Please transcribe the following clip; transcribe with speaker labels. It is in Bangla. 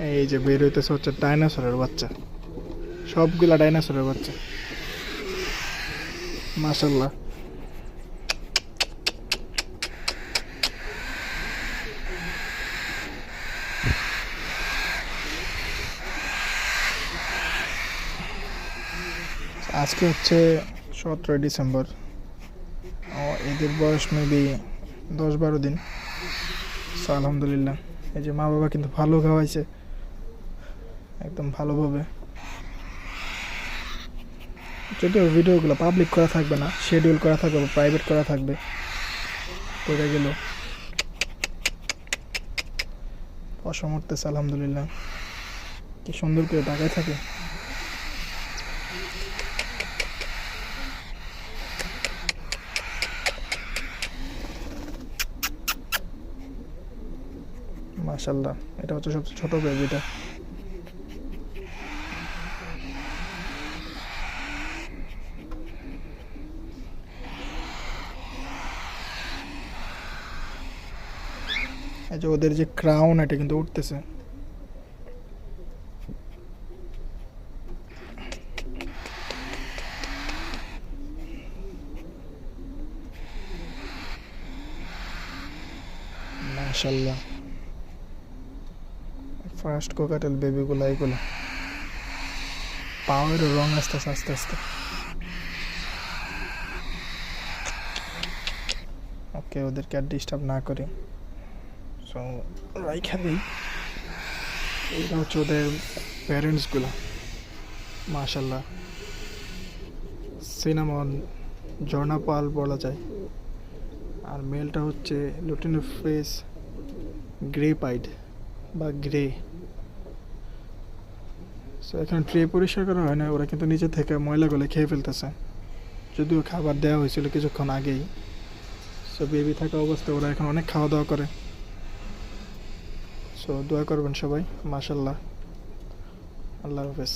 Speaker 1: এই যে বের হইতেছে হচ্ছে ডাইনোসরের বাচ্চা, সবগুলা ডাইনোসরের বাচ্চা, মাশাল্লাহ। আজকে হচ্ছে 17 ডিসেম্বর। এদের বয়স মেবি 10-12 দিন। সো আলহামদুলিল্লাহ, এই যে মা বাবা কিন্তু ভালো খাওয়াইছে, একদম ভালোভাবে। যদিও ভিডিওগুলো পাবলিক করা থাকবে না, শিডিউল করা থাকবে, প্রাইভেট করা থাকবে, পড়ে গেল অসমর্থেছে। আলহামদুলিল্লাহ, কি সুন্দর করে তাকায় থাকে। মাশাল্লাহ, এটা হচ্ছে সবচেয়ে ছোট বেবিটা। এই যে ওদের যে ক্রাউন, এটা কিন্তু উঠতেছে। মাশাল্লাহ, ফার্স্ট কোকাটেল বেবিগুলো এইগুলো। পাওয়ার রং আসতেছে আস্তে আস্তে। ওকে, ওদেরকে আর ডিস্টার্ব না করি, সো রাইখা দিই। এইটা হচ্ছে ওদের প্যারেন্টসগুলো, মাশাল্লাহ। সিনামন, ঝর্ণা পাল বলা যায়। আর মেলটা হচ্ছে লুটিনো ফেস গ্রে পাইড বা গ্রে। সো এখানে ট্রে পরিষ্কার করা হয় না, ওরা কিন্তু নিচে থেকে ময়লাগুলো খেয়ে ফেলতেছে, যদিও খাবার দেওয়া হয়েছিল কিছুক্ষণ আগেই। সো বেবি থাকা অবস্থায় ওরা এখন অনেক খাওয়া দাওয়া করে। সো দোয়া করবেন সবাই, মাশাল্লাহ। আল্লাহ হাফেজ।